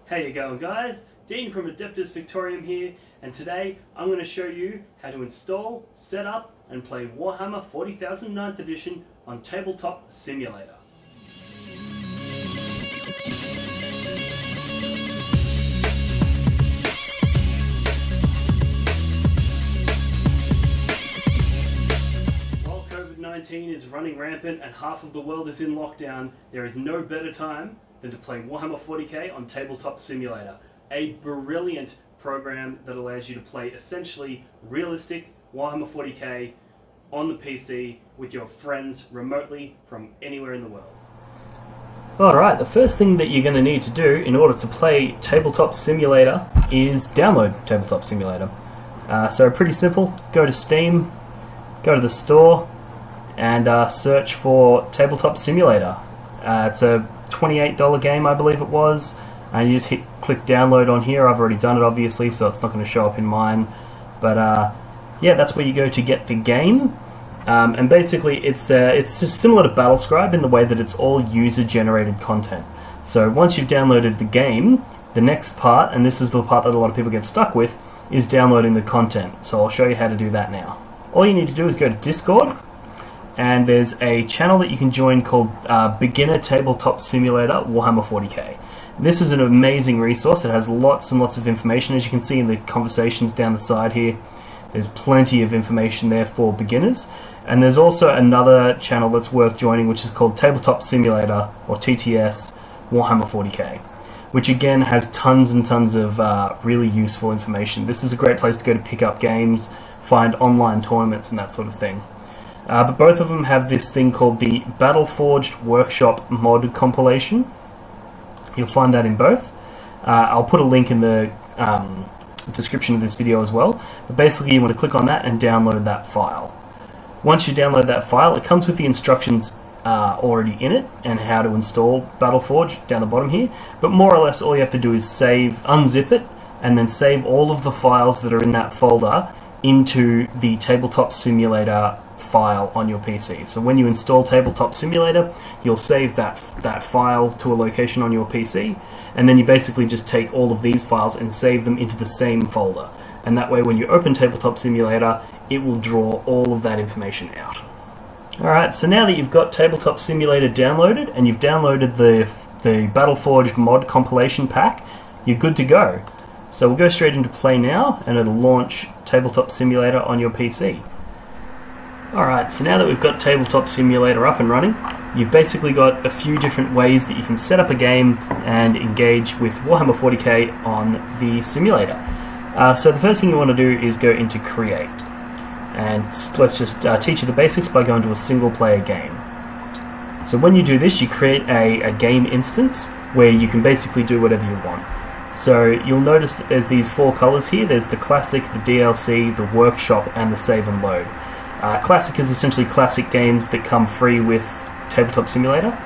How you going, guys? Dean from Adeptus Victorium here, and today I'm going to show you how to install, set up and play Warhammer 40,000 9th edition on Tabletop Simulator. While COVID-19 is running rampant and half of the world is in lockdown, there is no better time than to play Warhammer 40k on Tabletop Simulator, a brilliant program that allows you to play essentially realistic Warhammer 40k on the PC with your friends remotely from anywhere in the world. Alright, the first thing that you're going to need to do in order to play Tabletop Simulator is download Tabletop Simulator. So pretty simple, go to Steam, go to the store and search for Tabletop Simulator. It's a $28 game, I believe it was, and you just click download on here. I've already done it obviously, so it's not going to show up in mine, but yeah, that's where you go to get the game. And basically it's just similar to Battlescribe in the way that it's all user generated content. So once you've downloaded the game, the next part, and this is the part that a lot of people get stuck with, is downloading the content. So I'll show you how to do that now. All you need to do is go to Discord, and there's a channel that you can join called Beginner Tabletop Simulator Warhammer 40k. This is an amazing resource. It has lots and lots of information. As you can see in the conversations down the side here, there's plenty of information there for beginners. And there's also another channel that's worth joining, which is called Tabletop Simulator, or TTS, Warhammer 40k, which again has tons and tons of really useful information. This is a great place to go to pick up games, find online tournaments and that sort of thing. But both of them have this thing called the Battleforged Workshop Mod compilation. You'll find that in both. I'll put a link in the description of this video as well. But basically you want to click on that and download that file. Once you download that file, it comes with the instructions already in it and how to install Battleforge down the bottom here. But more or less all you have to do is unzip it and then save all of the files that are in that folder into the Tabletop Simulator file on your PC. So when you install Tabletop Simulator, you'll save that file to a location on your PC, and then you basically just take all of these files and save them into the same folder. And that way when you open Tabletop Simulator, it will draw all of that information out. Alright, so now that you've got Tabletop Simulator downloaded, and you've downloaded the Battleforged Mod compilation pack, you're good to go. So we'll go straight into play now, and it'll launch Tabletop Simulator on your PC. Alright, so now that we've got Tabletop Simulator up and running, you've basically got a few different ways that you can set up a game and engage with Warhammer 40k on the simulator. So the first thing you want to do is go into Create. And let's just teach you the basics by going to a single player game. So when you do this, you create a game instance where you can basically do whatever you want. So you'll notice that there's these four colors here. There's the Classic, the DLC, the Workshop, and the Save and Load. Classic is essentially classic games that come free with Tabletop Simulator.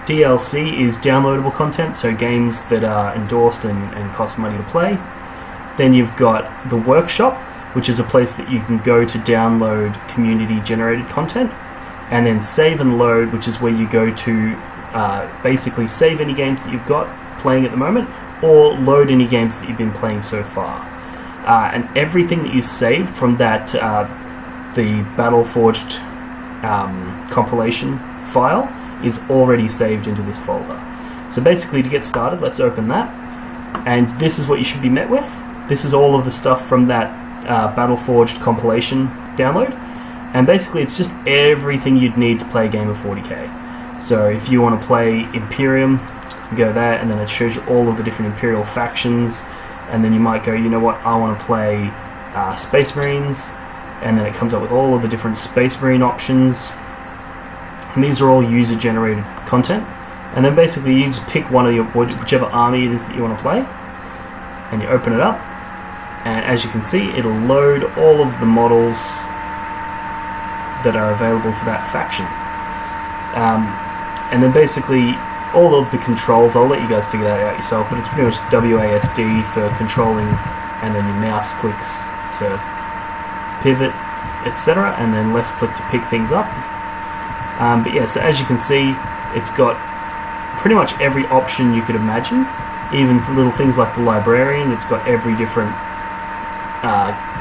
DLC is downloadable content, so games that are endorsed and cost money to play. Then you've got the Workshop, which is a place that you can go to download community-generated content. And then Save and Load, which is where you go to basically save any games that you've got playing at the moment, or load any games that you've been playing so far. And everything that you save from that the Battleforged compilation file is already saved into this folder. So basically, to get started, let's open that, and this is what you should be met with. This is all of the stuff from that Battleforged compilation download, and basically it's just everything you'd need to play a game of 40k. So if you want to play Imperium, you go there, and then it shows you all of the different Imperial factions, and then you might go, you know what, I want to play Space Marines, and then it comes up with all of the different Space Marine options, and these are all user generated content. And then basically you just pick one of your whichever army it is that you want to play, and you open it up, and as you can see, it'll load all of the models that are available to that faction. And then basically all of the controls, I'll let you guys figure that out yourself, but it's pretty much WASD for controlling, and then your mouse clicks to pivot, etc., and then left click to pick things up. But yeah, so as you can see, it's got pretty much every option you could imagine Even for little things like the librarian, it's got every different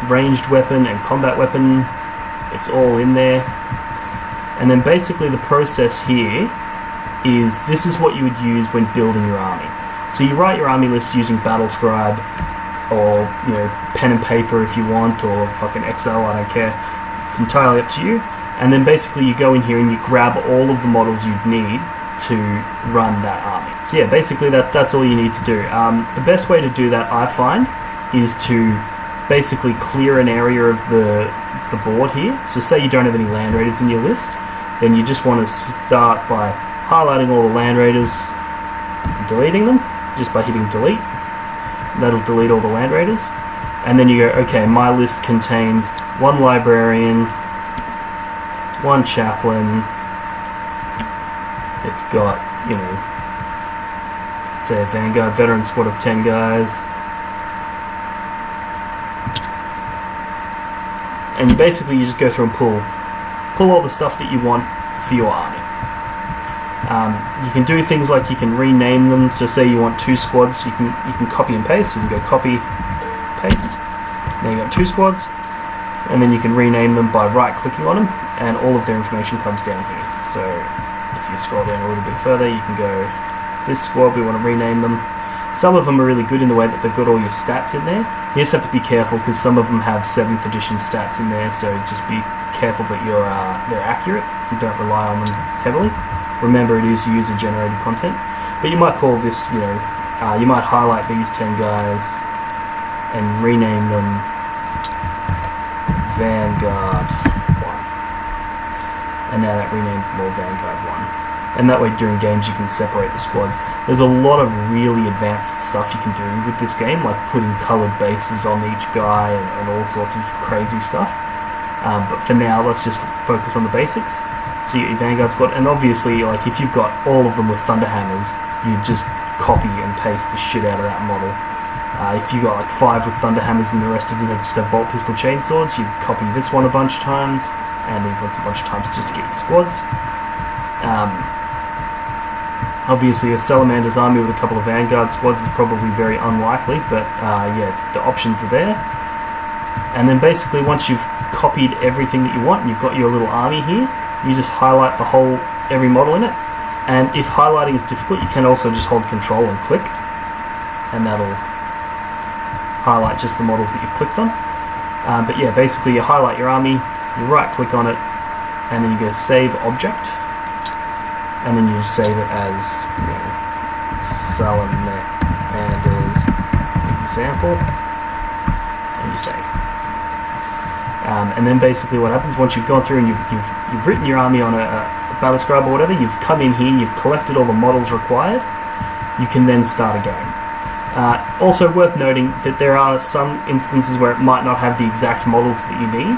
ranged weapon and combat weapon. It's all in there. And then basically the process here is, this is what you would use when building your army. So you write your army list using Battlescribe, or pen and paper if you want, or fucking Excel, I don't care. It's entirely up to you. And then basically you go in here and you grab all of the models you'd need to run that army. So yeah, basically that's all you need to do. The best way to do that, I find, is to basically clear an area of the board here. So say you don't have any land raiders in your list, then you just want to start by highlighting all the land raiders and deleting them just by hitting delete. That'll delete all the land raiders. And then you go, okay, my list contains one librarian, one chaplain, it's got, say a Vanguard veteran squad of 10 guys. And you just go through and pull all the stuff that you want for your army. You can do things like you can rename them. So say you want 2 squads, you can copy and paste. So you can go copy, paste. Now you got 2 squads, and then you can rename them by right-clicking on them, and all of their information comes down here. So if you scroll down a little bit further, you can go, this squad, we want to rename them. Some of them are really good in the way that they've got all your stats in there. You just have to be careful because some of them have 7th edition stats in there, so just be careful that they're accurate and don't rely on them heavily. Remember, it is user-generated content. But you might call this, you might highlight these 10 guys and rename them Vanguard 1. And now that renames them all Vanguard 1. And that way during games you can separate the squads. There's a lot of really advanced stuff you can do with this game, like putting coloured bases on each guy and all sorts of crazy stuff. But for now, let's just focus on the basics. So you get your Vanguard squad, and obviously, like if you've got all of them with Thunderhammers, you just copy and paste the shit out of that model. If you got like 5 with Thunderhammers and the rest of them just have bolt pistol chainswords, you copy this one a bunch of times, and these ones a bunch of times just to get your squads. Obviously, a Salamander's army with a couple of Vanguard squads is probably very unlikely, but the options are there. And then basically, once you've copied everything that you want, and you've got your little army here, you just highlight every model in it. And if highlighting is difficult, you can also just hold Control and click, and that'll highlight just the models that you've clicked on. But yeah, basically, you highlight your army, you right-click on it, and then you go Save Object. And then you just save it as Salamander's example, and you save. And then basically what happens once you've gone through and you've written your army on a Battlescribe or whatever, you've come in here, you've collected all the models required, you can then start a game. Also worth noting that there are some instances where it might not have the exact models that you need.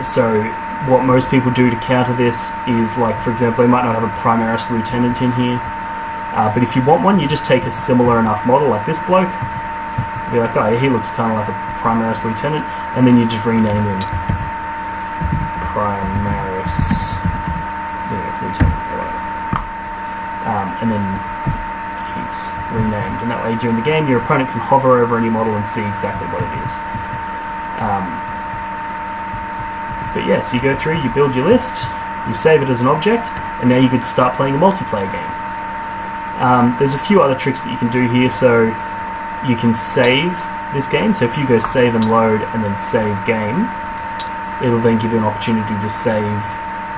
So what most people do to counter this is, like, for example, they might not have a Primaris Lieutenant in here, but if you want one, you just take a similar enough model like this bloke, be like, oh yeah, he looks kind of like a Primaris Lieutenant, and then you just rename him Primaris Lieutenant or whatever. And then he's renamed, and that way during the game your opponent can hover over any model and see exactly what it is. But yeah, so you go through, you build your list, you save it as an object, and now you get to start playing a multiplayer game. There's a few other tricks that you can do here. So you can save this game. So if you go save and load and then save game, it'll then give you an opportunity to save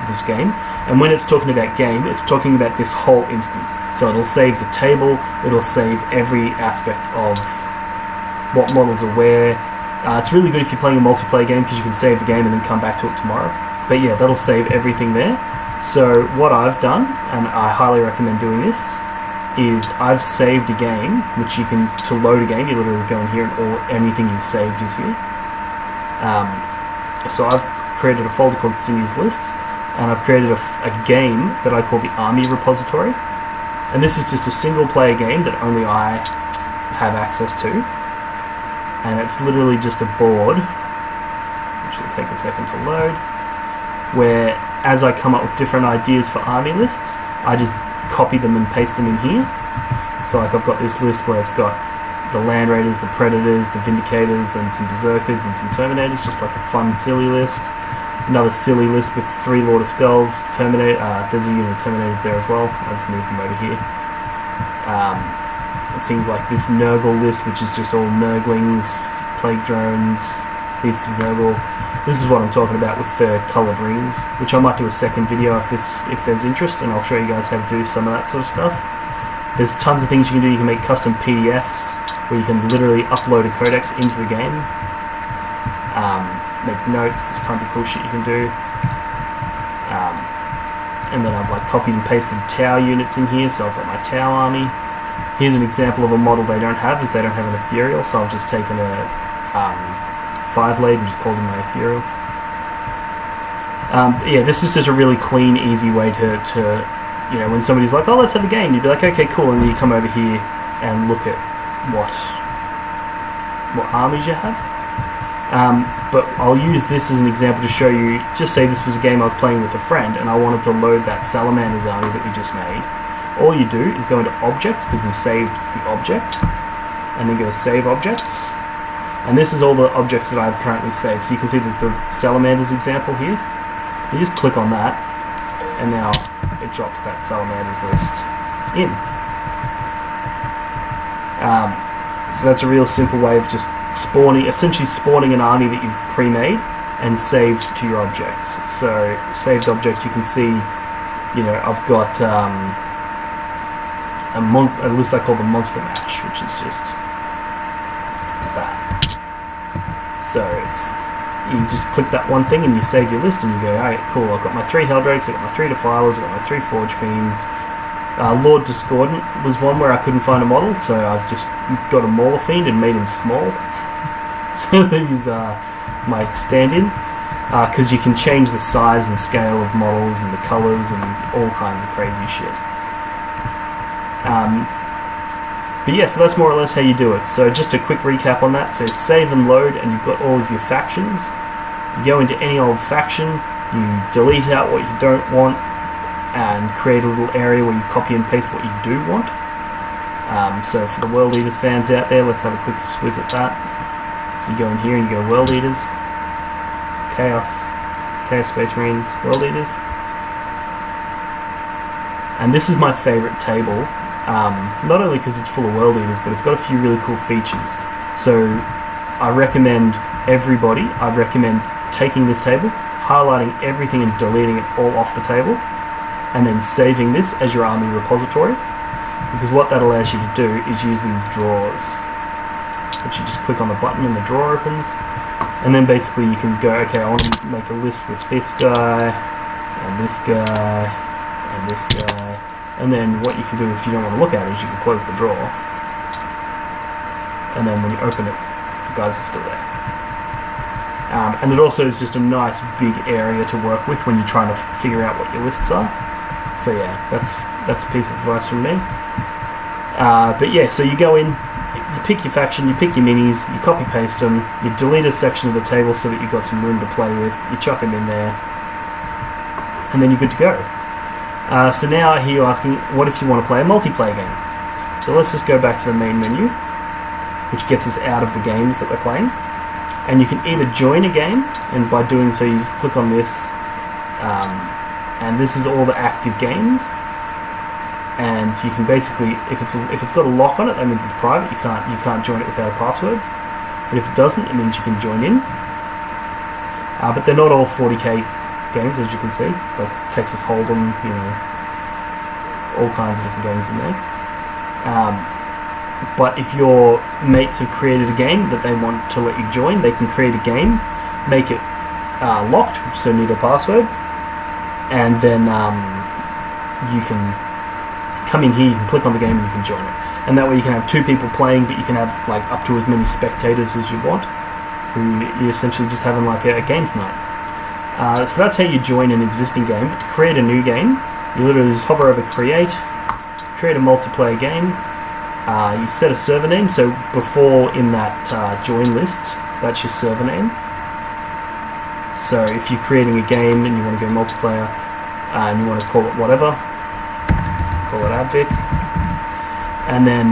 this game. And when it's talking about game, it's talking about this whole instance. So it'll save the table, it'll save every aspect of what models are where. It's really good if you're playing a multiplayer game because you can save the game and then come back to it tomorrow. But yeah, that'll save everything there. So what I've done, and I highly recommend doing this, is I've saved a game, which you can, to load a game, you literally go in here and anything you've saved is here. So I've created a folder called Cindy's Lists, and I've created a game that I call the Army Repository. And this is just a single player game that only I have access to. And it's literally just a board, which will take a second to load, where as I come up with different ideas for army lists, I just copy them and paste them in here. So like I've got this list where it's got the Land Raiders, the Predators, the Vindicators, and some Berserkers and some Terminators, just like a fun, silly list. Another silly list with 3 Lord of Skulls, Terminator. There's a unit of Terminators there as well. I just moved them over here. Things like this Nurgle list, which is just all Nurglings, Plague Drones, Beasts of Nurgle. This is what I'm talking about with the coloured rings, which I might do a second video if there's interest, and I'll show you guys how to do some of that sort of stuff. There's tons of things you can do. You can make custom PDFs where you can literally upload a codex into the game. Make notes. There's tons of cool shit you can do. And then I've like copied and pasted Tau units in here, so I've got my Tau army. Here's an example of a model they don't have, is they don't have an ethereal, so I've just taken a Fireblade and just called him my ethereal. Yeah, this is just a really clean, easy way to you know, when somebody's like, oh, let's have a game, you'd be like, okay, cool, and then you come over here and look at what armies you have. But I'll use this as an example to show you, just say this was a game I was playing with a friend and I wanted to load that Salamander's army that we just made. All you do is go into Objects, because we saved the object, and then go to Save Objects. And this is all the objects that I've currently saved. So you can see there's the Salamander's example here. You just click on that, and now it drops that Salamander's list in. So that's a real simple way of just essentially spawning an army that you've pre-made and saved to your objects. So saved objects, you can see, you know, I've got a list I call the Monster Mash, which is just that. So you just click that one thing and you save your list and you go, alright, cool, I've got my 3 Helldrakes, I've got my 3 Defilers, I've got my 3 Forge Fiends. Lord Discordant was one where I couldn't find a model, so I've just got a Mauler Fiend and made him small. So he's my stand-in, because you can change the size and scale of models and the colours and all kinds of crazy shit. But yeah, so that's more or less how you do it. So just a quick recap on that. So save and load, and you've got all of your factions. You go into any old faction, you delete out what you don't want, and create a little area where you copy and paste what you do want. So for the World Eaters fans out there, let's have a quick swizz at that. So you go in here and you go World Eaters, Chaos Space Marines, World Eaters. And this is my favourite table, not only because it's full of World Eaters, but it's got a few really cool features. So I recommend taking this table, highlighting everything and deleting it all off the table, and then saving this as your army repository, because what that allows you to do is use these drawers, which you just click on the button and the drawer opens, and then basically you can go, okay, I want to make a list with this guy, and this guy, and this guy, and then what you can do if you don't want to look at it is you can close the drawer, and then when you open it, the guys are still there. And it also is just a nice big area to work with when you're trying to figure out what your lists are. So yeah, that's a piece of advice from me. But yeah, so you go in, you pick your faction, you pick your minis, you copy paste them, you delete a section of the table so that you've got some room to play with, you chuck them in there, and then you're good to go. So now here you're asking, what if you want to play a multiplayer game? So let's just go back to the main menu, which gets us out of the games that we're playing. And you can either join a game, and by doing so you just click on this, and this is all the active games. And you can basically, if it's got a lock on it, that means it's private. You can't join it without a password. But if it doesn't, it means you can join in. But they're not all 40k games, as you can see. It's like Texas Hold'em, you know, all kinds of different games in there. But if your mates have created a game that they want to let you join, they can create a game, make it locked, so need a password, and then you can come in here, you can click on the game and you can join it. And that way you can have 2 people playing, but you can have like up to as many spectators as you want, who you're essentially just having like a games night. So that's how you join an existing game. But to create a new game, you literally just hover over create a multiplayer game. You set a server name, so before in that join list, that's your server name. So if you're creating a game and you want to go multiplayer, and you want to call it whatever, call it Advic, And then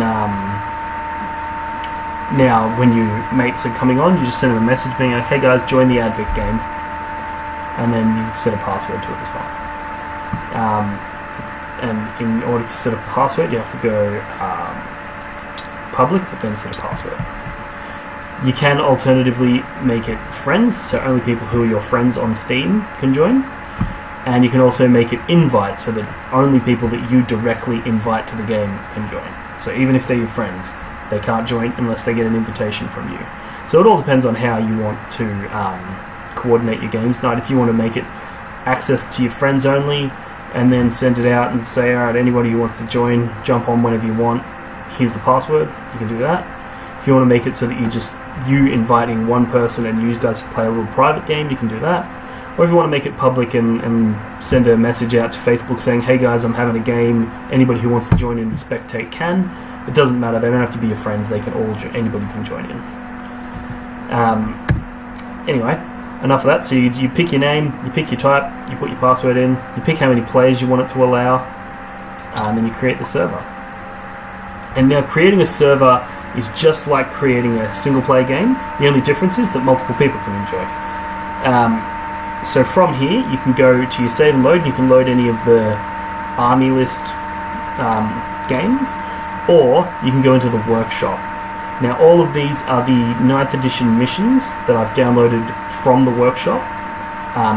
now when your mates are coming on, you just send them a message being like, hey guys, join the Advic game. And then you set a password to it as well. And in order to set a password, you have to go public, but then set a password. You can alternatively make it friends, so only people who are your friends on Steam can join. And you can also make it invite, so that only people that you directly invite to the game can join. So even if they're your friends, they can't join unless they get an invitation from you. So it all depends on how you want to coordinate your games night. If you want to make it access to your friends only, and then send it out and say, alright, anybody who wants to join, jump on whenever you want, here's the password, you can do that. If you want to make it so that you inviting one person and you guys play a little private game, you can do that. Or if you want to make it public and send a message out to Facebook saying, hey guys, I'm having a game, anybody who wants to join in and spectate can. It doesn't matter, they don't have to be your friends, they can all anybody can join in. Anyway, enough of that. So you pick your name, you pick your type, you put your password in, you pick how many players you want it to allow, and you create the server. And now creating a server is just like creating a single player game. The only difference is that multiple people can enjoy. So from here, you can go to your save and load, and you can load any of the army list games, or you can go into the workshop. Now all of these are the 9th edition missions that I've downloaded from the workshop.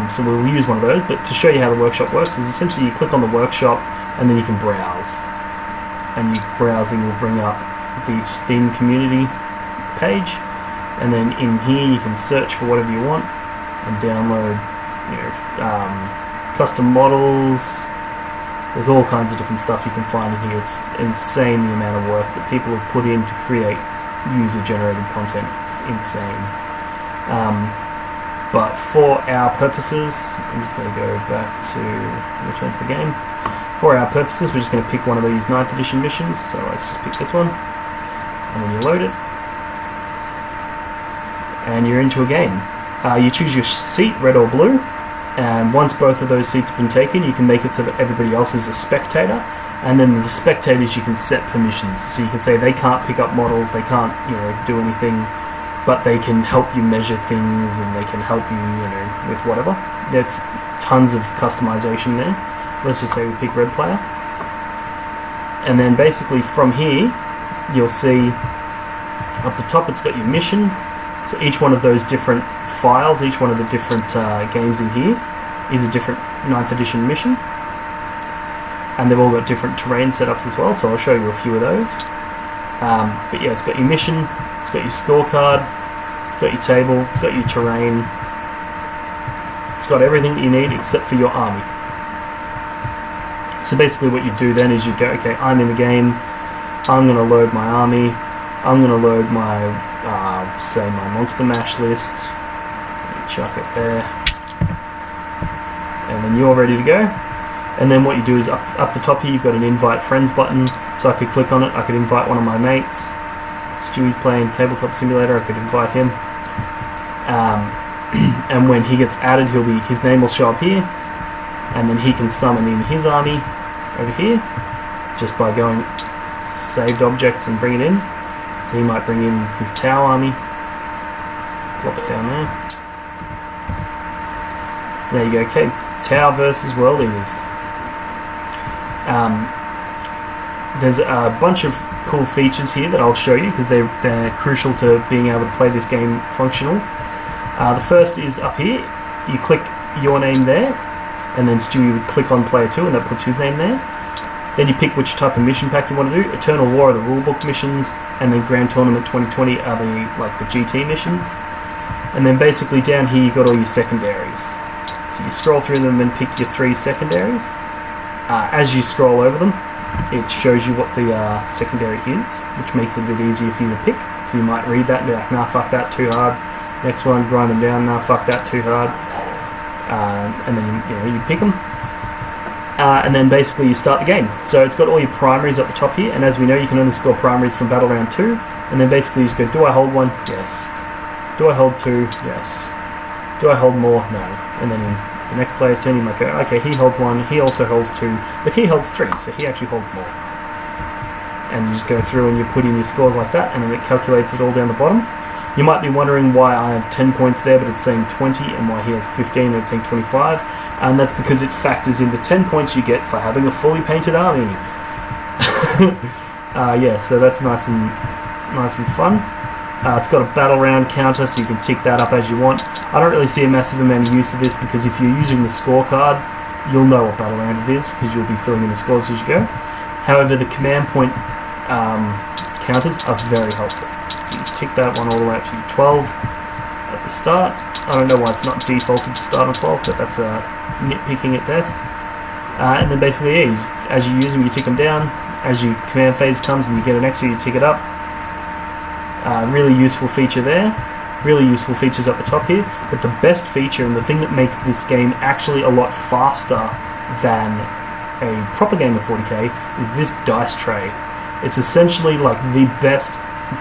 So we'll use one of those, but to show you how the workshop works is essentially you click on the workshop and then you can browse. And browsing will bring up the Steam community page, and then in here you can search for whatever you want and download custom models. There's all kinds of different stuff you can find in here. It's insane the amount of work that people have put in to create user-generated content. It's insane. But for our purposes, I'm just going to go back to return to the game. For our purposes, we're just going to pick one of these 9th edition missions. So let's just pick this one, and then you load it, and you're into a game. You choose your seat, red or blue, and once both of those seats have been taken, you can make it so that everybody else is a spectator, and then the spectators you can set permissions. So you can say they can't pick up models, they can't do anything, but they can help you measure things, and they can help you with whatever. There's tons of customization there. Let's just say we pick red player, and then basically from here you'll see up the top it's got your mission. So each one of those different files, each one of the different games in here is a different 9th edition mission, and they've all got different terrain setups as well, so I'll show you a few of those. But yeah, it's got your mission, it's got your scorecard, it's got your table, it's got your terrain, it's got everything that you need except for your army. So basically what you do then is you go, okay, I'm in the game, I'm going to load my army, I'm going to load my, say my Monster Mash list, chuck it there, and then you're ready to go. And then what you do is up the top here you've got an invite friends button, so I could click on it, I could invite one of my mates. Stewie's playing Tabletop Simulator, I could invite him. And when he gets added, his name will show up here, and then he can summon in his army over here just by going saved objects and bring it in. So he might bring in his Tau army, plop it down there. So there you go, okay, Tau versus World Eaters. There's a bunch of cool features here that I'll show you because they're crucial to being able to play this game functional. The first is up here, you click your name there, and then Stewie would click on player 2 and that puts his name there. Then you pick which type of mission pack you want to do. Eternal War are the rulebook missions, and then Grand Tournament 2020 are the GT missions. And then basically down here you've got all your secondaries. So you scroll through them and pick your 3 secondaries. As you scroll over them, it shows you what the secondary is, which makes it a bit easier for you to pick. So you might read that and be like, nah, fuck that, too hard. Next one, grind them down, nah, fuck that, too hard. And then you pick them. And then basically you start the game. So it's got all your primaries at the top here, and as we know you can only score primaries from Battle Round 2, and then basically you just go, do I hold 1? Yes. Do I hold 2? Yes. Do I hold more? No. And then in the next player's turn you might go, okay, he holds 1, he also holds 2, but he holds 3, so he actually holds more. and you just go through and you put in your scores like that, and then it calculates it all down the bottom. You might be wondering why I have 10 points there, but it's saying 20, and why he has 15 and it's saying 25, and that's because it factors in the 10 points you get for having a fully painted army. Yeah, so that's nice and fun. It's got a battle round counter, so you can tick that up as you want. I don't really see a massive amount of use of this, because if you're using the scorecard, you'll know what battle round it is, because you'll be filling in the scores as you go. However, the command point counters are very helpful. So you tick that one all the way up to 12 at the start. I don't know why it's not defaulted to start on 12, but that's nitpicking at best. And then basically, yeah, as you use them, you tick them down. As your command phase comes and you get an extra, you tick it up. Really useful feature there. Really useful features up the top here. But the best feature, and the thing that makes this game actually a lot faster than a proper game of 40k, is this dice tray. It's essentially like the best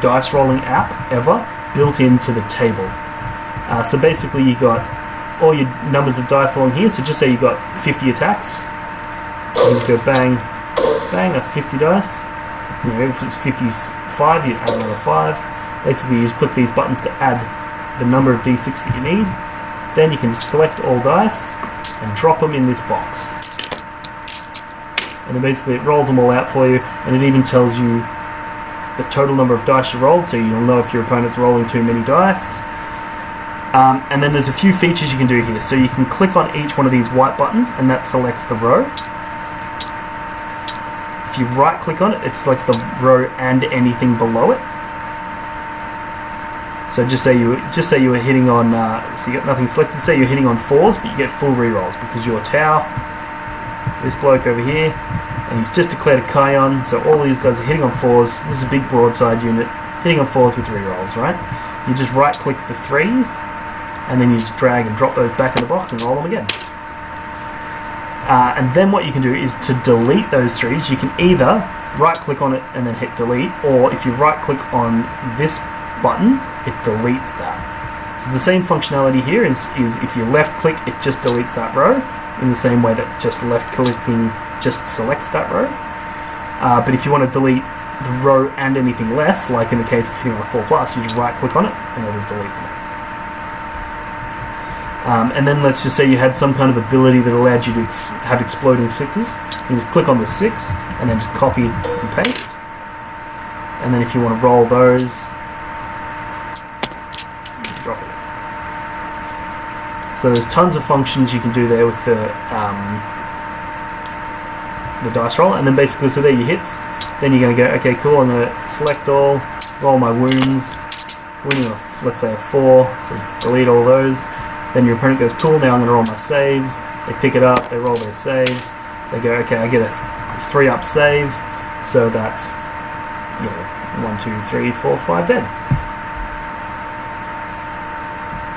dice rolling app ever built into the table. So basically you got all your numbers of dice along here. So just say you got 50 attacks. You just go bang, bang, that's 50 dice. You know, if it's 55, you add another 5. Basically you just click these buttons to add the number of d6 that you need. Then you can select all dice and drop them in this box. And then basically it rolls them all out for you, and it even tells you the total number of dice you rolled, so you'll know if your opponent's rolling too many dice. And then there's a few features you can do here. So you can click on each one of these white buttons, and that selects the row. If you right click on it, it selects the row and anything below it. So just say you were hitting on, so you got nothing selected. Say you're hitting on 4s, but you get full rerolls because your Tau, this bloke over here, and he's just declared a Kion, so all these guys are hitting on 4s. This is a big broadside unit, hitting on 4s with rerolls, right? You just right click the 3, and then you just drag and drop those back in the box and roll them again. And then what you can do is to delete those 3s, you can either right click on it and then hit delete, or if you right click on this button, it deletes that. So the same functionality here is if you left click, it just deletes that row, in the same way that just left clicking just selects that row. But if you want to delete the row and anything less, like in the case of hitting on a 4+, you just right click on it and it'll delete them. And then let's just say you had some kind of ability that allowed you to have exploding 6s. You just click on the 6 and then just copy and paste. And then if you want to roll those, just drop it. So there's tons of functions you can do there with the dice roll. And then basically, so there are your hits. Then you're going to go, okay, cool, I'm going to select all, roll my wounds, winning a, let's say a 4, so delete all those. Then your opponent goes, cool, now I'm going to roll my saves. They pick it up, they roll their saves. They go, okay, I get a 3-up save, so that's, 1, 2, 3, 4, 5 dead.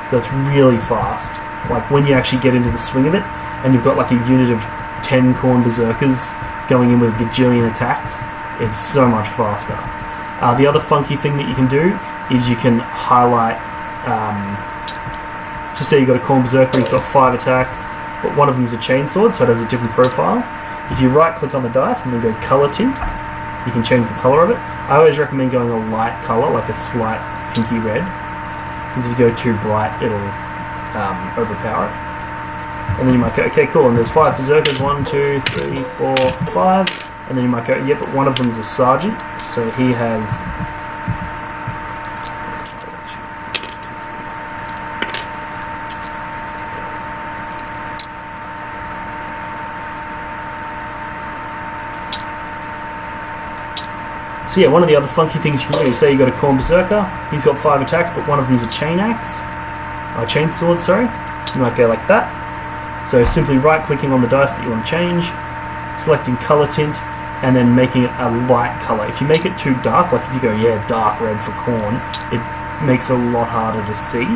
So it's really fast. Like when you actually get into the swing of it, and you've got like a unit of 10 Khorne Berserkers going in with a gajillion attacks, it's so much faster. The other funky thing that you can do is you can highlight, just say you've got a Khorne Berserker, he's got 5 attacks, but one of them is a chainsword, so it has a different profile. If you right click on the dice and then go color tint, you can change the color of it. I always recommend going a light color, like a slight pinky red, because if you go too bright, it'll overpower it. And then you might go, okay, cool, and there's 5 Berserkers, 1, 2, 3, 4, 5, and then you might go, yeah, but one of them is a sergeant, so he has... So yeah, one of the other funky things you can do is say you've got a Khorne Berserker, he's got 5 attacks, but one of them's a chain axe, or chain sword, sorry. You might go like that. So simply right-clicking on the dice that you want to change, selecting color tint, and then making it a light color. If you make it too dark, like if you go, yeah, dark red for Khorne, it makes it a lot harder to see.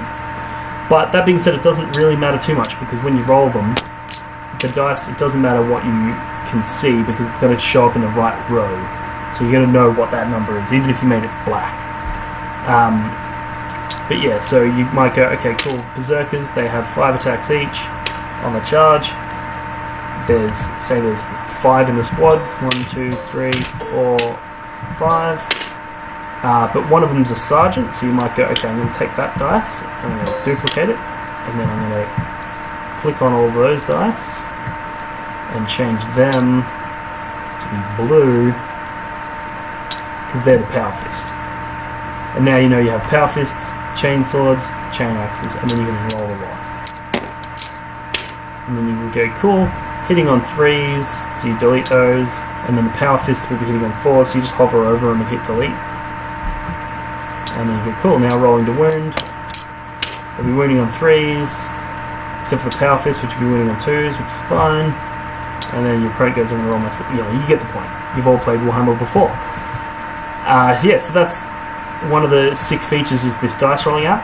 But that being said, it doesn't really matter too much, because when you roll them, the dice, it doesn't matter what you can see, because it's going to show up in the right row. So you're going to know what that number is, even if you made it black. But yeah, so you might go, okay, cool, Berserkers, they have 5 attacks each on the charge. There's 5 in the squad, 1, 2, 3, 4, 5. But one of them's a sergeant, so you might go, okay, I'm going to take that dice, and I'm going to duplicate it, and then I'm going to click on all those dice, and change them to be blue, because they're the power fist. And now you know you have power fists, chain swords, chain axes, and then you can roll a lot. And then you can go, cool, hitting on 3s, so you delete those, and then the power fist will be hitting on 4s, so you just hover over them and hit delete. And then you go, cool, now rolling to wound. They'll be wounding on 3s, except for the power fist, which will be wounding on 2s, which is fine. And then your opponent goes, I'm going to roll my... you get the point. You've all played Warhammer before. So that's one of the sick features is this dice rolling app.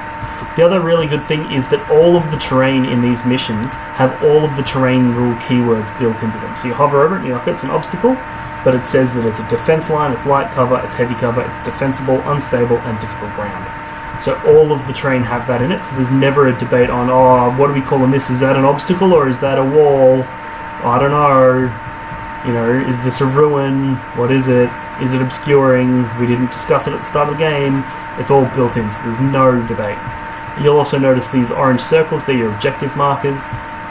The other really good thing is that all of the terrain in these missions have all of the terrain rule keywords built into them. So you hover over it and you're like, it's an obstacle, but it says that it's a defense line, it's light cover, it's heavy cover, it's defensible, unstable, and difficult ground. So all of the terrain have that in it, so there's never a debate on, what are we calling this? Is that an obstacle or is that a wall? I don't know. Is this a ruin? What is it? Is it obscuring? We didn't discuss it at the start of the game. It's all built in, so there's no debate. You'll also notice these orange circles, they're your objective markers.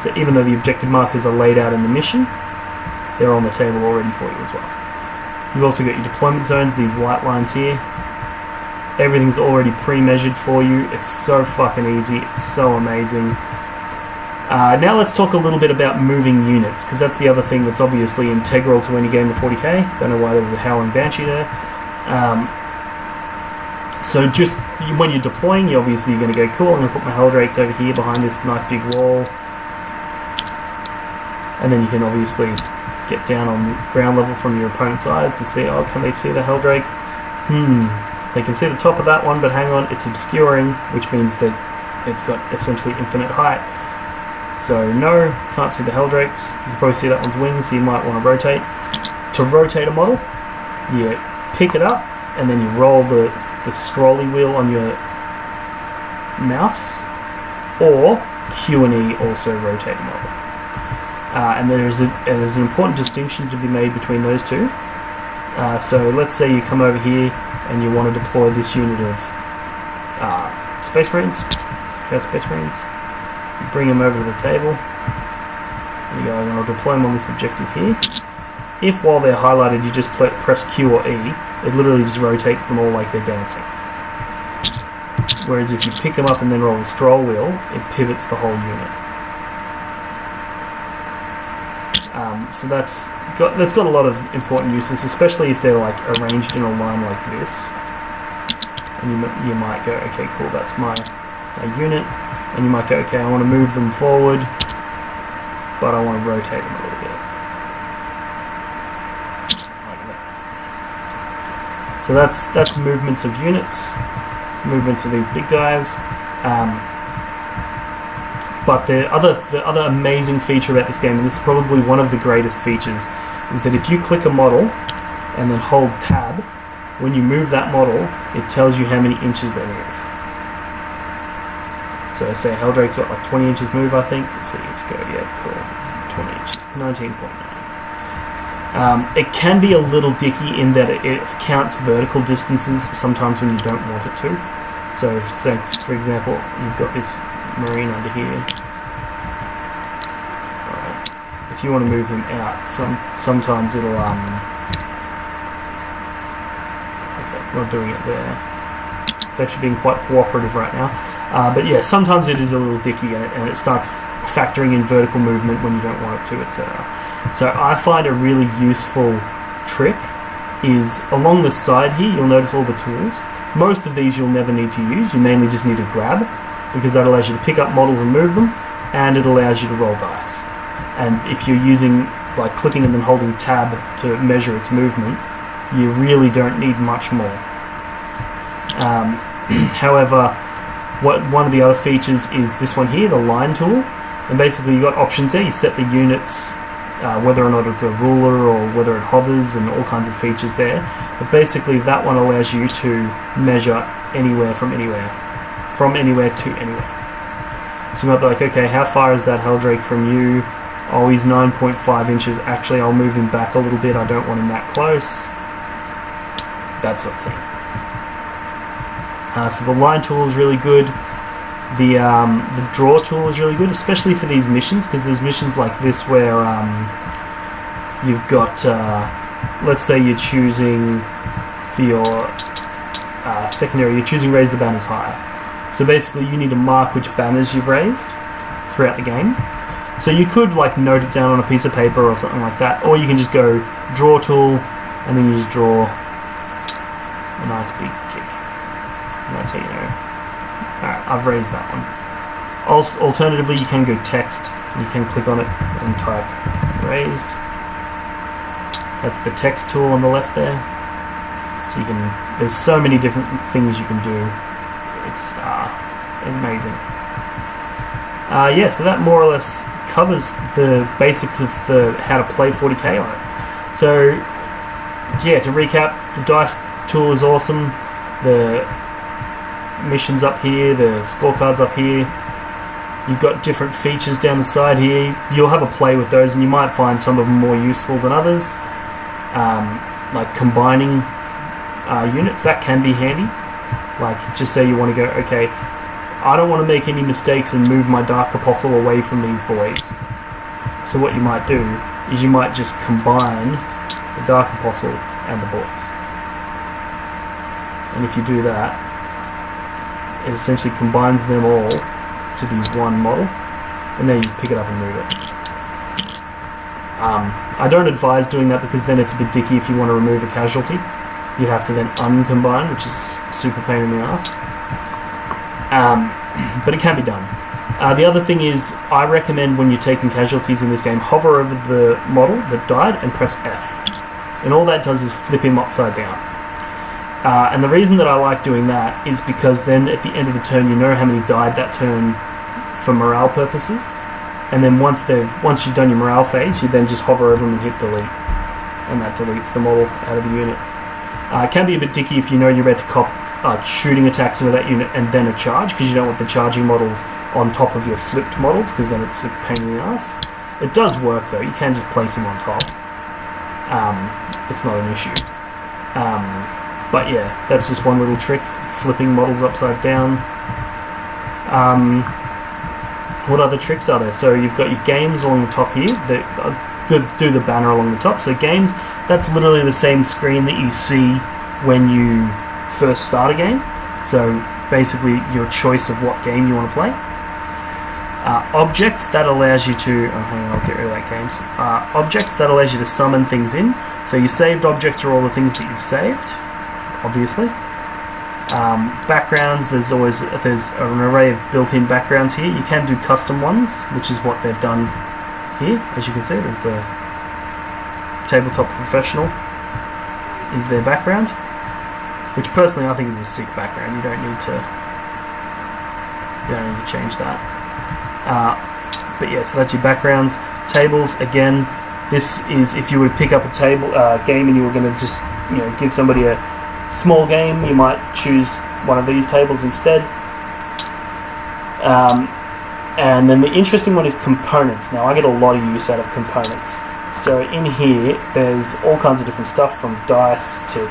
So even though the objective markers are laid out in the mission, they're on the table already for you as well. You've also got your deployment zones, these white lines here. Everything's already pre-measured for you. It's so fucking easy. It's so amazing. Now let's talk a little bit about moving units, because that's the other thing that's obviously integral to any game of 40k. Don't know why there was a Howling Banshee there. So just when you're deploying, you're going to go, cool, I'm going to put my Helldrakes over here behind this nice big wall. And then you can obviously get down on the ground level from your opponent's eyes and see, can they see the Helldrake? They can see the top of that one, but hang on, it's obscuring, which means that it's got essentially infinite height. So no, can't see the Helldrakes. You can probably see that one's wings, so you might want to rotate. To rotate a model, you pick it up, and then you roll the scrolly wheel on your mouse, or Q and E also rotate a model. And there's an important distinction to be made between those two. So let's say you come over here and you want to deploy this unit of Space Marines, Chaos Space Marines. You bring them over to the table. You go, I'm going to deploy them on this objective here. If while they're highlighted you just press Q or E, it literally just rotates them all like they're dancing. Whereas if you pick them up and then roll the scroll wheel, it pivots the whole unit. So that's got a lot of important uses, especially if they're like arranged in a line like this. And you might go, okay, cool, that's my unit. And you might go, okay, I want to move them forward, but I want to rotate them a little bit. Like that. So that's movements of units, movements of these big guys. But the other amazing feature about this game, and this is probably one of the greatest features, is that if you click a model and then hold tab, when you move that model, it tells you how many inches they move. So say Helldrake's got like 20 inches move, I think. So you just go, yeah, cool, 20 inches, 19.9. It can be a little dicky in that it counts vertical distances sometimes when you don't want it to. So if, say, for example, you've got this Marine under here. Right. If you want to move him out, sometimes it'll okay, it's not doing it there. It's actually being quite cooperative right now. But yeah, sometimes it is a little dicky and it starts factoring in vertical movement when you don't want it to, etc. So I find a really useful trick is along the side here, you'll notice all the tools. Most of these you'll never need to use, you mainly just need to grab, because that allows you to pick up models and move them, and it allows you to roll dice. And if you're using, like clicking and then holding tab to measure its movement, you really don't need much more. However, one of the other features is this one here, the line tool, and basically you've got options there. You set the units, whether or not it's a ruler or whether it hovers, and all kinds of features there. But basically that one allows you to measure anywhere to anywhere. So you might be like, okay, how far is that Helldrake from you? Oh, he's 9.5 inches. Actually, I'll move him back a little bit. I don't want him that close. that sort of thing. So the line tool is really good. The draw tool is really good, especially for these missions, because there's missions like this where you've got, let's say you're choosing for your secondary, you're choosing raise the banners higher. So basically you need to mark which banners you've raised throughout the game. So you could like note it down on a piece of paper or something like that, or you can just go draw tool and then you just draw a nice big tick. And that's how you know. Alright, I've raised that one. Alternatively, you can go text. You can click on it and type raised. That's the text tool on the left there. So you can, there's so many different things you can do. It's amazing. Yeah, so that more or less covers the basics of how to play 40k on it. So yeah, to recap, the dice tool is awesome. The missions up here, the scorecards up here. You've got different features down the side here. You'll have a play with those, and you might find some of them more useful than others. Like combining units, that can be handy. Like, just say you want to go, okay, I don't want to make any mistakes and move my Dark Apostle away from these boys. So what you might do is you might just combine the Dark Apostle and the boys. And if you do that, it essentially combines them all to be one model, and then you pick it up and move it. I don't advise doing that because then it's a bit dicky if you want to remove a casualty. You'd have to then uncombine, which is super pain in the ass. But it can be done. The other thing is, I recommend when you're taking casualties in this game, hover over the model that died and press F. And all that does is flip him upside down. And the reason that I like doing that is because then at the end of the turn you know how many died that turn for morale purposes. And then once you've done your morale phase, you then just hover over them and hit delete. And that deletes the model out of the unit. It can be a bit dicky if you know you're about to cop shooting attacks into that unit and then a charge, because you don't want the charging models on top of your flipped models, because then it's a pain in the ass. It does work though, you can just place them on top. It's not an issue. But yeah, that's just one little trick, flipping models upside down. What other tricks are there? So you've got your games along the top here, that do the banner along the top. So games, that's literally the same screen that you see when you first start a game. So basically your choice of what game you want to play. Objects, that allows you to, oh hang on, I'll get rid of that games. Objects, that allows you to summon things in. So your saved objects are all the things that you've saved, obviously. Backgrounds, there's an array of built-in backgrounds here. You can do custom ones, which is what they've done here. As you can see, there's the Tabletop Professional is their background, which personally I think is a sick background. You don't need to change that. But yeah, so that's your backgrounds. Tables, again, this is if you would pick up a game and you were going to just give somebody a small game, you might choose one of these tables instead. And then the interesting one is components. Now I get a lot of use out of components. So in here there's all kinds of different stuff, from dice to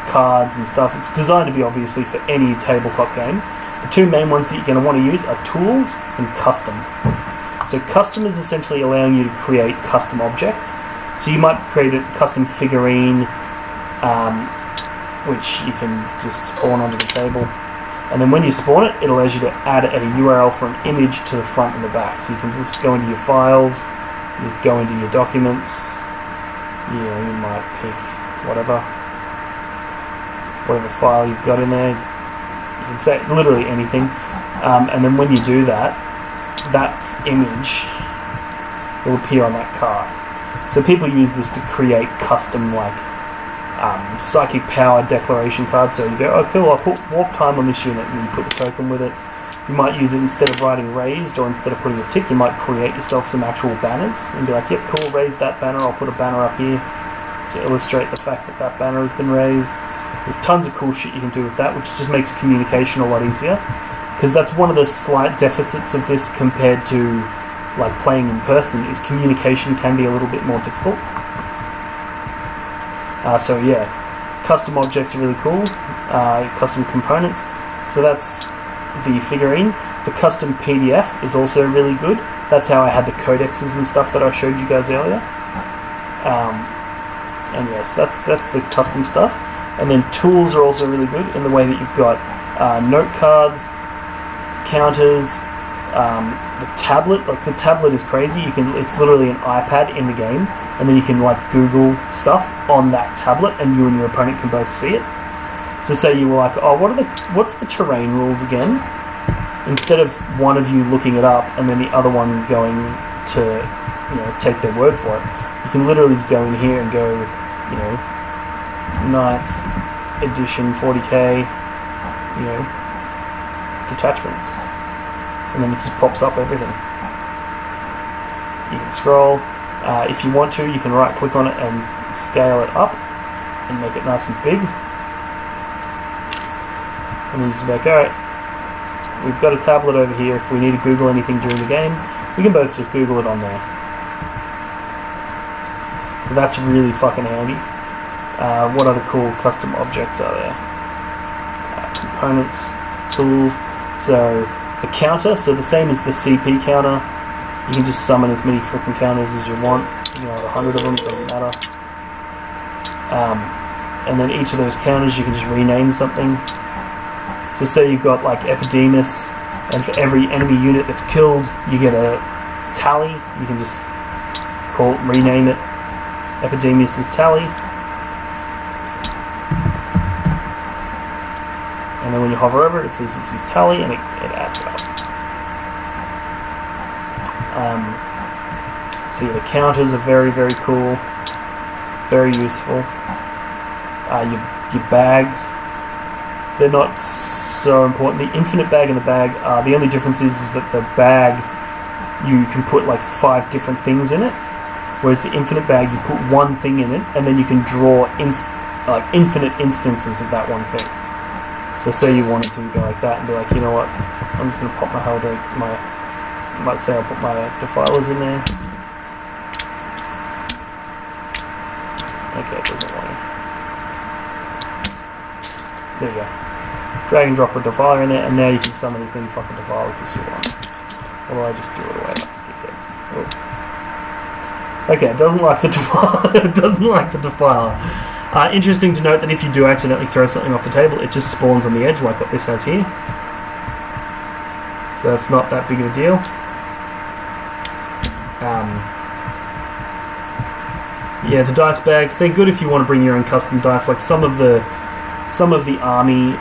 cards and stuff. It's designed to be obviously for any tabletop game. The two main ones that you're going to want to use are tools and custom. So custom is essentially allowing you to create custom objects. So you might create a custom figurine, which you can just spawn onto the table. And then when you spawn it, it allows you to add a URL for an image to the front and the back. So you can just go into your files, you go into your documents, you might pick whatever file you've got in there. You can say literally anything. And then when you do that, that image will appear on that card. So people use this to create custom psychic power declaration cards. So you go, oh cool, I'll put warp time on this unit, and you put the token with it. You might use it instead of writing raised, or instead of putting a tick, you might create yourself some actual banners and be like, yep, cool, raise that banner, I'll put a banner up here to illustrate the fact that that banner has been raised. There's tons of cool shit you can do with that, which just makes communication a lot easier, because that's one of the slight deficits of this compared to playing in person, is communication can be a little bit more difficult. So yeah, custom objects are really cool, custom components. So that's the figurine. The custom PDF is also really good. That's how I had the codexes and stuff that I showed you guys earlier. And yes, that's the custom stuff. And then tools are also really good in the way that you've got note cards, counters, the tablet. Like the tablet is crazy. It's literally an iPad in the game, and then you can like Google stuff on that tablet, and you and your opponent can both see it. So say you were like, oh, what's the terrain rules again? Instead of one of you looking it up and then the other one going to, take their word for it, you can literally just go in here and go, 9th edition 40k, detachments, and then it just pops up everything. You can scroll. If you want to, you can right click on it and scale it up and make it nice and big. And then you just be like, alright, we've got a tablet over here. If we need to Google anything during the game, we can both just Google it on there. So that's really fucking handy. What other cool custom objects are there? Components, tools. So the counter, so the same as the CP counter. You can just summon as many freaking counters as you want. 100 of them, doesn't matter. And then each of those counters you can just rename something. So say you've got like Epidemus, and for every enemy unit that's killed, you get a tally. You can just rename it Epidemus's tally. And then when you hover over it, it says it's his tally, and it adds it up. So yeah, the counters are very, very cool, very useful. Your bags, they're not so important. The infinite bag and the bag, the only difference is that the bag, you can put like 5 different things in it, whereas the infinite bag, you put one thing in it, and then you can draw infinite instances of that one thing. So say you wanted to go like that and be like, you know what, I'm just going to pop my Haldrakes, might say I'll put my Defilers in there. Okay, it doesn't want to. There you go. Drag and drop a Defiler in there, and now you can summon as many fucking Defilers as you want. Although I just threw it away like a dickhead. Oh. Okay, it doesn't like the Defiler. It doesn't like the Defiler. Interesting to note that if you do accidentally throw something off the table, it just spawns on the edge like what this has here. So that's not that big of a deal. Yeah, the dice bags, they're good if you want to bring your own custom dice. Like some of the army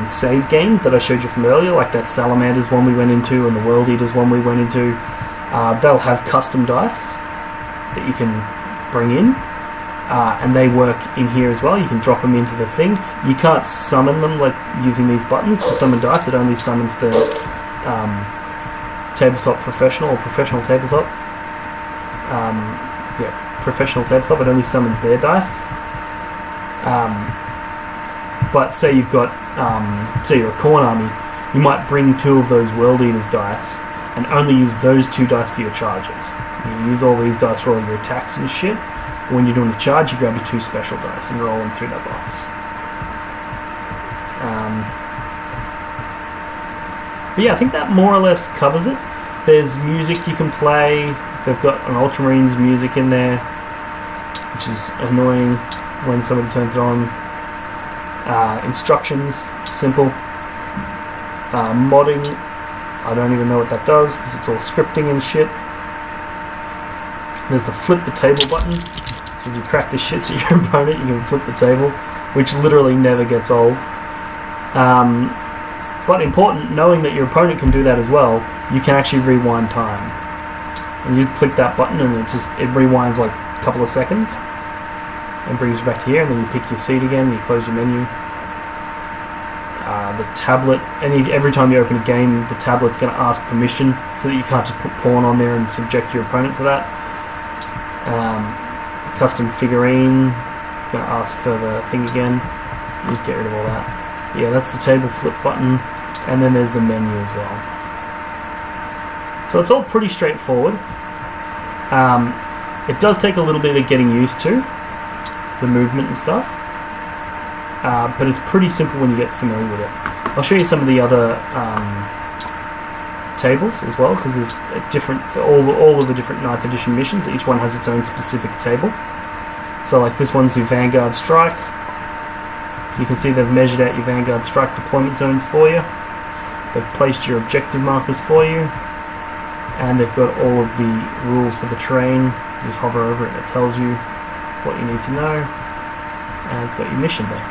save games that I showed you from earlier, like that Salamander's one we went into and the World Eaters one we went into, they'll have custom dice that you can bring in. And they work in here as well. You can drop them into the thing. You can't summon them like using these buttons to summon dice. It only summons the Tabletop Professional or Professional Tabletop. Professional Tabletop. It only summons their dice. But say you've got, say you're a Khorne army, you might bring 2 of those World Eaters dice and only use those 2 dice for your charges. You use all these dice for all your attacks and shit. When you're doing a charge, you grab your 2 special dice and roll them through that box. But yeah, I think that more or less covers it. There's music you can play. They've got an Ultramarines music in there, which is annoying when somebody turns it on. Instructions, simple. Modding, I don't even know what that does because it's all scripting and shit. There's the flip the table button. If you crack the shits at your opponent, you can flip the table, which literally never gets old. But important, knowing that your opponent can do that as well, you can actually rewind time. And you just click that button and it rewinds like a couple of seconds and brings you back to here, and then you pick your seat again, you close your menu. The tablet, every time you open a game, the tablet's going to ask permission so that you can't just put porn on there and subject your opponent to that. Custom figurine, it's going to ask for the thing again. You just get rid of all that. Yeah, that's the table flip button, and then there's the menu as well. So it's all pretty straightforward. It does take a little bit of getting used to, the movement and stuff. but it's pretty simple when you get familiar with it. I'll show you some of the other tables as well, because there's all of the different 9th edition missions. Each one has its own specific table. So like this one's your Vanguard Strike. So you can see they've measured out your Vanguard Strike deployment zones for you. They've placed your objective markers for you. And they've got all of the rules for the terrain. You just hover over it and it tells you what you need to know. And it's got your mission there.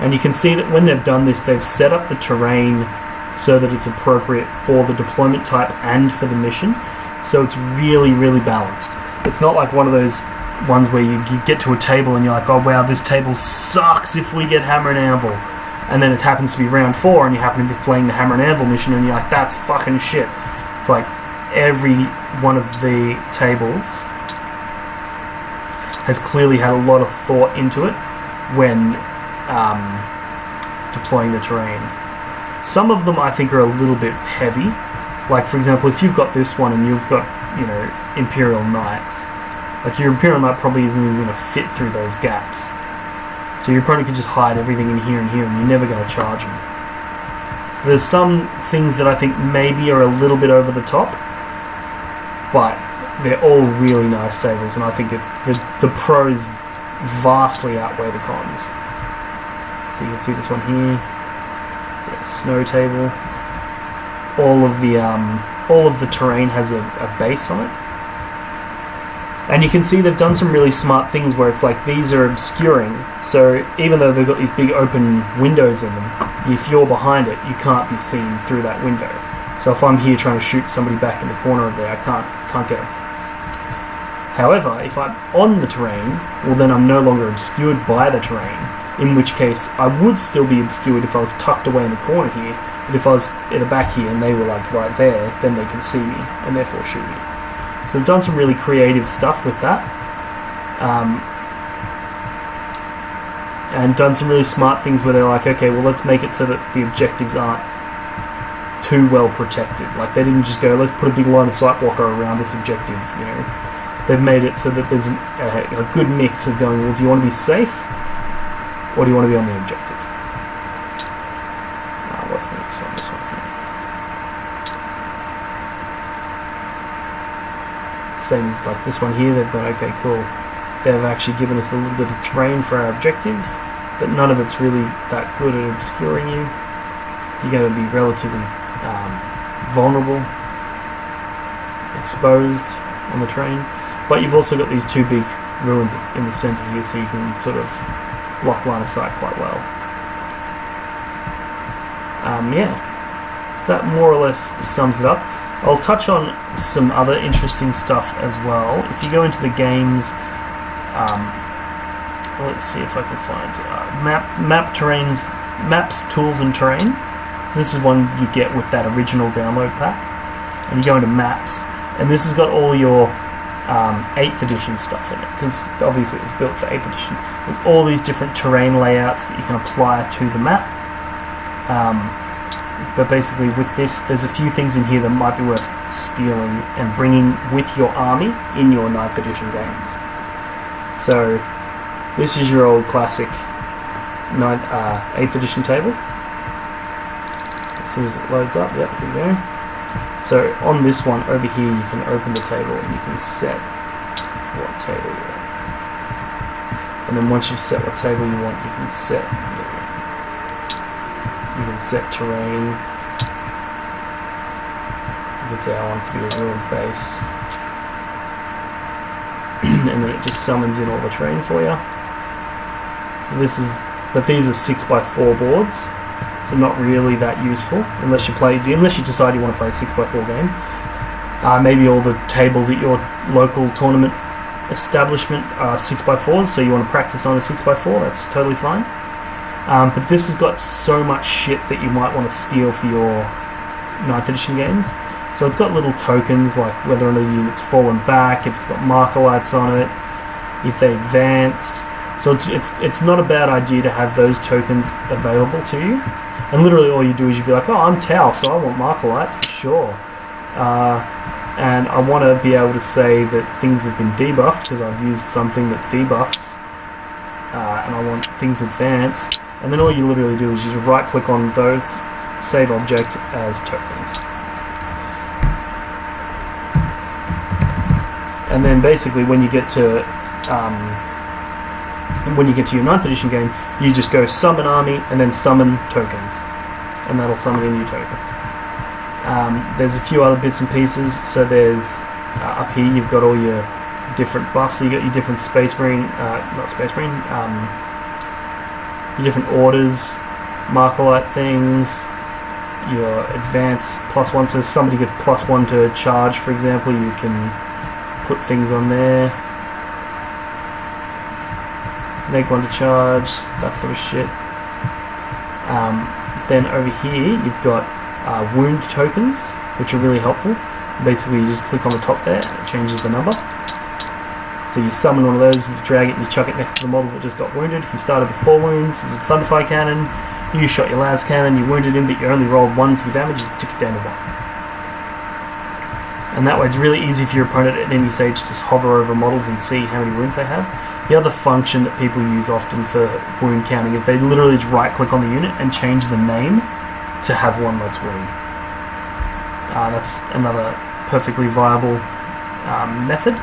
And you can see that when they've done this, they've set up the terrain so that it's appropriate for the deployment type and for the mission. So it's really, really balanced. It's not like one of those ones where you get to a table and you're like, oh wow, this table sucks if we get Hammer and Anvil. And then it happens to be round 4 and you happen to be playing the Hammer and Anvil mission and you're like, that's fucking shit. It's like every one of the tables has clearly had a lot of thought into it when deploying the terrain. Some of them I think are a little bit heavy. Like for example, if you've got this one and you've got, you know, Imperial Knights, like your Imperial Knight probably isn't even going to fit through those gaps. So your opponent could just hide everything in here and here and you're never going to charge them. So there's some things that I think maybe are a little bit over the top, but they're all really nice tables, and I think it's the pros vastly outweigh the cons. So you can see this one here. It's a snow table. All of the terrain has a base on it. And you can see they've done some really smart things where it's like these are obscuring, so even though they've got these big open windows in them, if you're behind it, you can't be seen through that window. So if I'm here trying to shoot somebody back in the corner of there, I can't get them. However, if I'm on the terrain, well then I'm no longer obscured by the terrain, in which case I would still be obscured if I was tucked away in the corner here, but if I was at the back here and they were like right there, then they can see me and therefore shoot me. So they've done some really creative stuff with that, and done some really smart things where they're like, okay, well let's make it so that the objectives aren't too well protected. Like they didn't just go, let's put a big line of sight blocker around this objective, you know. They've made it so that there's a good mix of going, well, do you want to be safe or do you want to be on the objective? What's the next one? This one here. Same as like this one here, they've gone, okay, cool. They've actually given us a little bit of terrain for our objectives, but none of it's really that good at obscuring you. You're going to be relatively vulnerable, exposed on the terrain. But you've also got these two big ruins in the center here, so you can sort of lock line of sight quite well. Yeah, so that more or less sums it up. I'll touch on some other interesting stuff as well. If you go into the games, let's see if I can find maps, tools, and terrain. So this is one you get with that original download pack, and you go into maps, and this has got all your 8th edition stuff in it, because obviously it was built for 8th edition. There's all these different terrain layouts that you can apply to the map. But basically with this, there's a few things in here that might be worth stealing and bringing with your army in your 9th edition games. So this is your old classic 8th edition table. As soon as it loads up, yep, here we go. So on this one over here, you can open the table and you can set what table you want. And then once you've set what table you want, you can set terrain. You can say I want it to be a ruined base. And then it just summons in all the terrain for you. So these are 6x4 boards. So not really that useful unless you decide you want to play a 6x4 game. Maybe all the tables at your local tournament establishment are 6x4s, so you want to practice on a 6x4, that's totally fine. But this has got so much shit that you might want to steal for your 9th edition games. So it's got little tokens like whether or not the unit's fallen back, if it's got marker lights on it, if they advanced. So it's not a bad idea to have those tokens available to you. And literally all you do is you'd be like, oh, I'm Tau, so I want marker lights for sure. And I want to be able to say that things have been debuffed because I've used something that debuffs and I want things advanced, and then all you literally do is you just right click on those, save object as tokens. And then basically when you get to your 9th edition game, you just go summon army and then summon tokens, and that'll summon in new tokens. There's a few other bits and pieces. So there's up here you've got all your different buffs. So you got your different Space Marine, not Space Marine, your different orders, Markerlight things, your advance +1. So if somebody gets +1 to charge, for example, you can put things on there. Make 1 to charge, that sort of shit. Then over here you've got wound tokens, which are really helpful. Basically you just click on the top there and it changes the number. So you summon one of those, you drag it and you chuck it next to the model that just got wounded. He started with 4 wounds, this is a Thunderfire cannon. You shot your las cannon, you wounded him, but you only rolled 1 for your damage, you took it down to 1. And that way it's really easy for your opponent at any stage to just hover over models and see how many wounds they have. The other function that people use often for wound counting is they literally just right click on the unit and change the name to have 1 less wound. That's another perfectly viable method.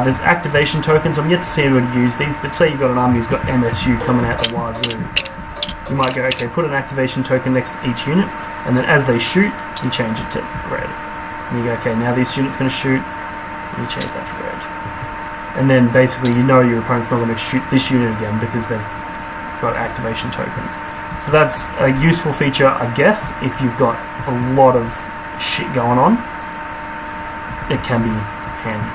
There's activation tokens. I'm yet to see anybody use these, but say you've got an army who's got MSU coming out the wazoo. You might go, okay, put an activation token next to each unit, and then as they shoot, you change it to red. And you go, okay, now this unit's going to shoot, and you change that to red. And then basically you know your opponent's not going to shoot this unit again because they've got activation tokens. So that's a useful feature, I guess, if you've got a lot of shit going on. It can be handy.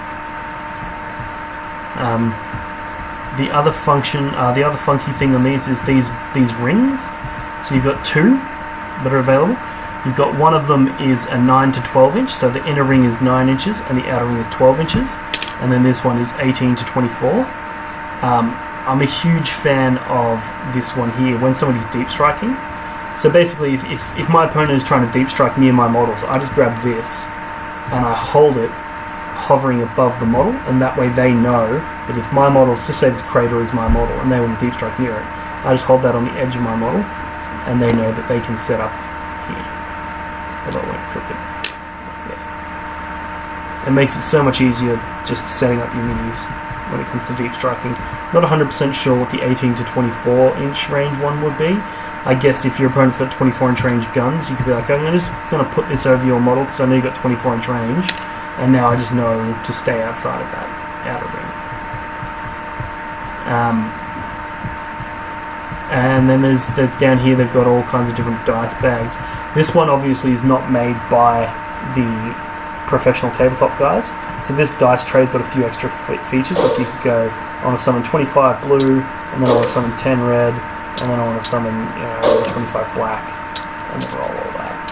The other function, the other funky thing on these is these rings. So you've got 2 that are available. You've got one of them is a 9 to 12 inch, so the inner ring is 9 inches and the outer ring is 12 inches. And then this one is 18 to 24. I'm a huge fan of this one here when somebody's deep striking. So basically if my opponent is trying to deep strike near my models, I just grab this and I hold it hovering above the model, and that way they know that if my models, just say this crater is my model and they want to deep strike near it, I just hold that on the edge of my model and they know that they can set up here. Although I went crooked. Yeah. It makes it so much easier just setting up your minis when it comes to deep striking. Not 100% sure what the 18 to 24 inch range one would be. I guess if your opponent's got 24 inch range guns, you could be like, I'm just going to put this over your model because I know you've got 24 inch range, and now I just know to stay outside of that outer ring. And then there's down here they've got all kinds of different dice bags. This one obviously is not made by the professional tabletop guys, so this dice tray's got a few extra features. Like you could go, I want to summon 25 blue, and then I want to summon 10 red, and then I want to summon 25 black, and then roll all that.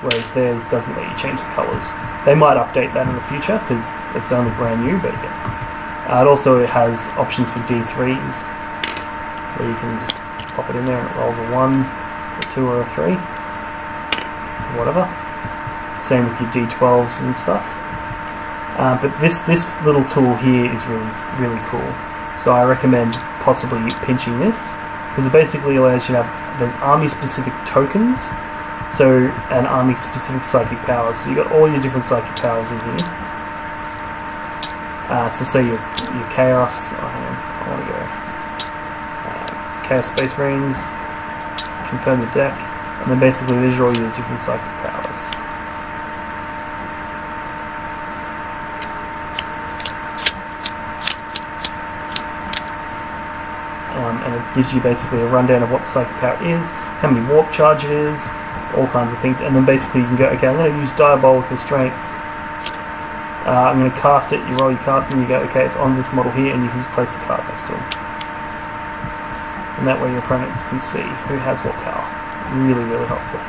Whereas theirs doesn't let you change the colours. They might update that in the future because it's only brand new, but yeah. It also has options for D3s, where you can just pop it in there and it rolls a 1, a 2 or a 3, whatever. Same with your D12s and stuff. But this little tool here is really cool. So I recommend possibly pinching this, because it basically allows you to have, there's army specific tokens, so and army specific psychic powers. So you've got all your different psychic powers in here. So say your chaos, I want to go Chaos Space Marines, confirm the deck, and then basically these are all your different psychic powers. And it gives you basically a rundown of what the psychic power is, how many warp charge it is, all kinds of things, and then basically you can go, okay, I'm going to use Diabolical Strength, I'm going to cast it, you roll your cast, and you go, okay, it's on this model here, and you can just place the card next to it. And that way your opponents can see who has what power. Really, really helpful.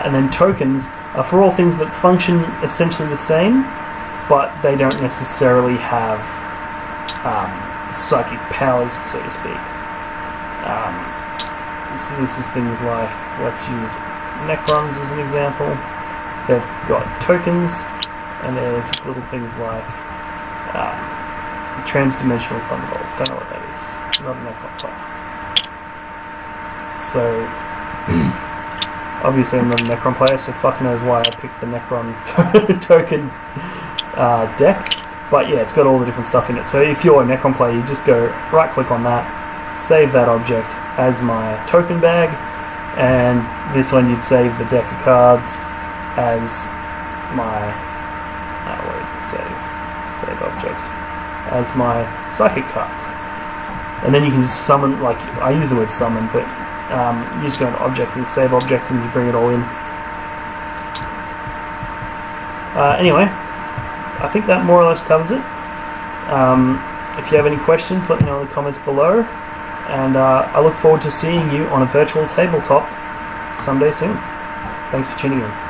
And then tokens are for all things that function essentially the same, but they don't necessarily have psychic powers, so to speak. So this is things like, let's use Necrons as an example. They've got tokens, and there's little things like Transdimensional Thunderbolt. Don't know what that is. Not a Necron player. So, obviously I'm not a Necron player, so fuck knows why I picked the Necron token deck. But yeah, it's got all the different stuff in it. So if you're a Necron player, you just go right click on that, save that object as my token bag, and this one you'd save the deck of cards as my where is it? Save object as my psychic cards. And then you can just summon, like I use the word summon, but you just go into object and save object and you bring it all in. Anyway, I think that more or less covers it. If you have any questions, let me know in the comments below. And I look forward to seeing you on a virtual tabletop someday soon. Thanks for tuning in.